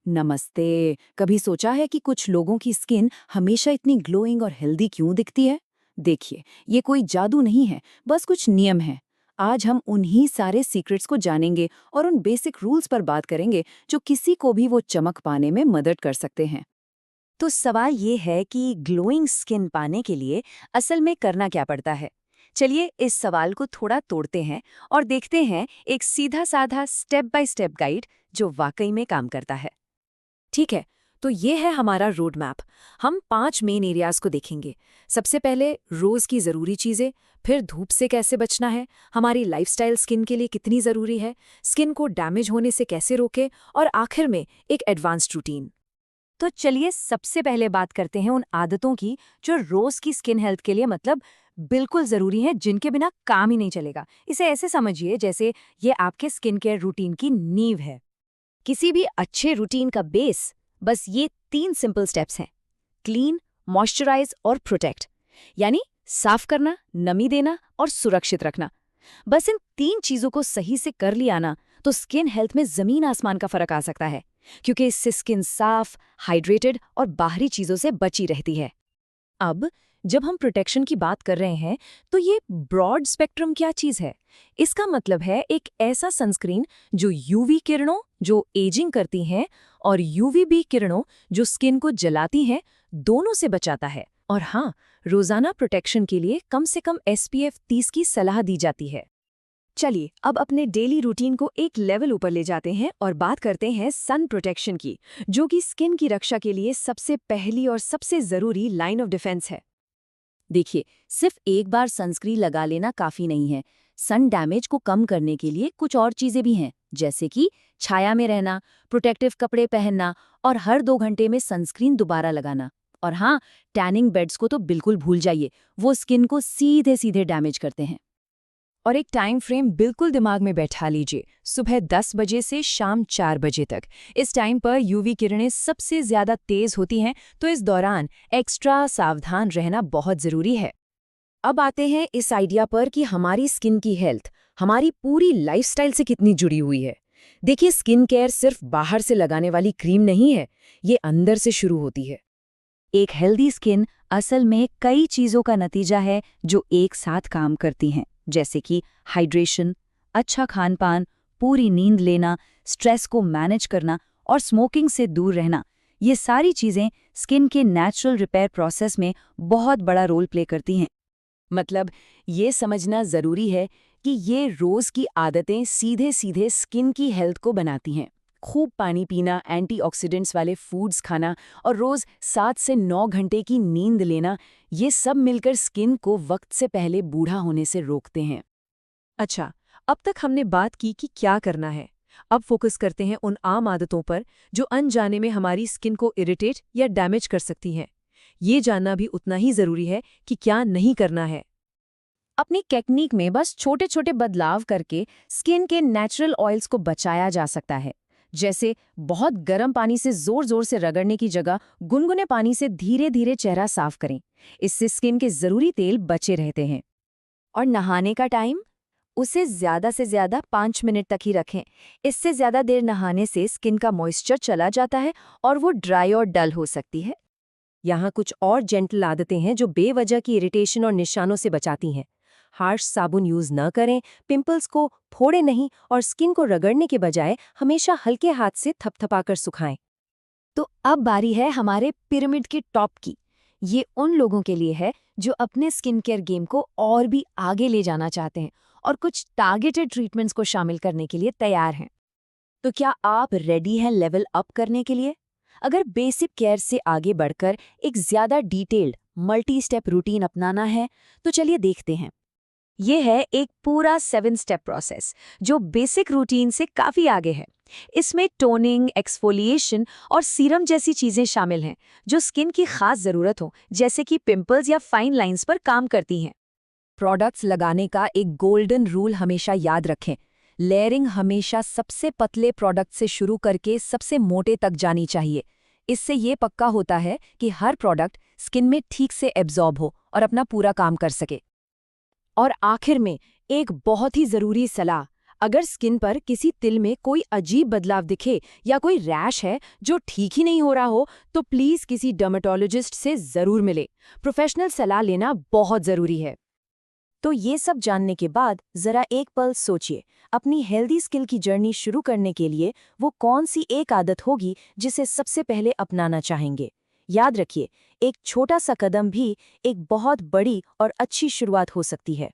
नमस्ते। कभी सोचा है कि कुछ लोगों की स्किन हमेशा इतनी ग्लोइंग और हेल्दी क्यों दिखती है? देखिए, ये कोई जादू नहीं है, बस कुछ नियम है। आज हम उन्हीं सारे सीक्रेट्स को जानेंगे और उन बेसिक रूल्स पर बात करेंगे जो किसी को भी वो चमक पाने में मदद कर सकते हैं। तो सवाल ये है कि ग्लोइंग स्किन पाने के लिए असल में करना क्या पड़ता है। चलिए इस सवाल को थोड़ा तोड़ते हैं और देखते हैं एक सीधा साधा स्टेप बाय स्टेप गाइड जो वाकई में काम करता है। ठीक है, तो ये है हमारा रोड मैप। हम 5 मेन एरियाज को देखेंगे। सबसे पहले रोज की जरूरी चीजें, फिर धूप से कैसे बचना है, हमारी लाइफस्टाइल स्किन के लिए कितनी जरूरी है, स्किन को डैमेज होने से कैसे रोके, और आखिर में एक एडवांस्ड रूटीन। तो चलिए सबसे पहले बात करते हैं उन आदतों की जो रोज की स्किन हेल्थ के लिए मतलब बिल्कुल जरूरी हैं, जिनके बिना काम ही नहीं चलेगा। इसे ऐसे समझिए जैसे ये आपके स्किन केयर रूटीन की नींव है। किसी भी अच्छे रूटीन का बेस बस ये 3 सिंपल स्टेप्स हैं: क्लीन, मॉइस्चराइज और प्रोटेक्ट। यानी साफ करना, नमी देना और सुरक्षित रखना। बस इन 3 चीजों को सही से कर लिया ना, तो स्किन हेल्थ में जमीन आसमान का फर्क आ सकता है, क्योंकि इससे स्किन साफ, हाइड्रेटेड और बाहरी चीजों से बची रहती है। अब जब हम प्रोटेक्शन की बात कर रहे हैं, तो ये ब्रॉड स्पेक्ट्रम क्या चीज है? इसका मतलब है एक ऐसा सनस्क्रीन जो यूवी किरणों जो एजिंग करती हैं और यूवीबी किरणों जो स्किन को जलाती हैं, दोनों से बचाता है। और हाँ, रोजाना प्रोटेक्शन के लिए कम से कम SPF 30 की सलाह दी जाती है। चलिए अब अपने डेली रूटीन को एक लेवल ऊपर ले जाते हैं और बात करते हैं सन प्रोटेक्शन की, जो कि स्किन की रक्षा के लिए सबसे पहली और सबसे जरूरी लाइन ऑफ डिफेंस है। देखिए, सिर्फ एक बार सनस्क्रीन लगा लेना काफी नहीं है। सन डैमेज को कम करने के लिए कुछ और चीजें भी हैं, जैसे कि छाया में रहना, प्रोटेक्टिव कपड़े पहनना और हर 2 घंटे में सनस्क्रीन दोबारा लगाना। और हाँ, टैनिंग बेड्स को तो बिल्कुल भूल जाइए, वो स्किन को सीधे सीधे डैमेज करते हैं। और एक टाइम फ्रेम बिल्कुल दिमाग में बैठा लीजिए, सुबह 10 बजे से शाम 4 बजे तक। इस टाइम पर यूवी किरणें सबसे ज्यादा तेज होती हैं, तो इस दौरान एक्स्ट्रा सावधान रहना बहुत जरूरी है। अब आते हैं इस आइडिया पर कि हमारी स्किन की हेल्थ हमारी पूरी लाइफस्टाइल से कितनी जुड़ी हुई है। देखिए, स्किन केयर सिर्फ बाहर से लगाने वाली क्रीम नहीं है, ये अंदर से शुरू होती है। एक हेल्दी स्किन असल में कई चीजों का नतीजा है जो एक साथ काम करती हैं, जैसे कि हाइड्रेशन, अच्छा खान-पान, पूरी नींद लेना, स्ट्रेस को मैनेज करना और स्मोकिंग से दूर रहना। ये सारी चीजें स्किन के नेचुरल रिपेयर प्रोसेस में बहुत बड़ा रोल प्ले करती हैं। मतलब ये समझना जरूरी है कि ये रोज की आदतें सीधे सीधे स्किन की हेल्थ को बनाती हैं। खूब पानी पीना, एंटीऑक्सीडेंट्स वाले फूड्स खाना और रोज 7 से 9 घंटे की नींद लेना, ये सब मिलकर स्किन को वक्त से पहले बूढ़ा होने से रोकते हैं। अच्छा, अब तक हमने बात की कि क्या करना है। अब फोकस करते हैं उन आम आदतों पर जो अनजाने में हमारी स्किन को इरिटेट या डैमेज कर सकती हैं। ये जानना भी उतना ही जरूरी है कि क्या नहीं करना है। अपनी टेक्निक में बस छोटे छोटे बदलाव करके स्किन के नेचुरल ऑयल्स को बचाया जा सकता है। जैसे बहुत गर्म पानी से जोर जोर से रगड़ने की जगह गुनगुने पानी से धीरे धीरे चेहरा साफ करें। इससे स्किन के जरूरी तेल बचे रहते हैं। और नहाने का टाइम उसे ज़्यादा से ज़्यादा 5 मिनट तक ही रखें। इससे ज़्यादा देर नहाने से स्किन का मॉइस्चर चला जाता है और वो ड्राई और डल हो सकती है। यहाँ कुछ और जेंटल आदतें हैं जो बेवजह की इरिटेशन और निशानों से बचाती हैं। हार्श साबुन यूज़ न करें, पिंपल्स को फोड़े नहीं और स्किन को रगड़ने के बजाय हमेशा हल्के हाथ से थपथपाकर सुखाएं। तो अब बारी है हमारे पिरामिड के टॉप की। ये उन लोगों के लिए है जो अपने स्किन केयर गेम को और भी आगे ले जाना चाहते हैं और कुछ टारगेटेड ट्रीटमेंट्स को शामिल करने के लिए तैयार हैं। तो क्या आप रेडी हैं लेवल अप करने के लिए? अगर बेसिक केयर से आगे बढ़कर एक ज्यादा डिटेल्ड मल्टी स्टेप रूटीन अपनाना है, तो चलिए देखते हैं। ये है एक पूरा 7 स्टेप प्रोसेस जो बेसिक रूटीन से काफी आगे है। इसमें टोनिंग, एक्सफोलिएशन और सीरम जैसी चीजें शामिल हैं जो स्किन की खास जरूरत हो, जैसे कि पिंपल्स या फाइन लाइंस पर काम करती हैं। प्रोडक्ट्स लगाने का एक गोल्डन रूल हमेशा याद रखें। लेयरिंग हमेशा सबसे पतले प्रोडक्ट से शुरू करके सबसे मोटे तक जानी चाहिए। इससे ये पक्का होता है कि हर प्रोडक्ट स्किन में ठीक से एब्जॉर्ब हो और अपना पूरा काम कर सके। और आखिर में एक बहुत ही जरूरी सलाह, अगर स्किन पर किसी तिल में कोई अजीब बदलाव दिखे या कोई रैश है जो ठीक ही नहीं हो रहा हो, तो प्लीज किसी डर्मेटोलॉजिस्ट से जरूर मिले। प्रोफेशनल सलाह लेना बहुत जरूरी है। तो ये सब जानने के बाद जरा एक पल सोचिए, अपनी हेल्दी स्किन की जर्नी शुरू करने के लिए वो कौन सी एक आदत होगी जिसे सबसे पहले अपनाना चाहेंगे। याद रखिए, एक छोटा सा कदम भी एक बहुत बड़ी और अच्छी शुरुआत हो सकती है।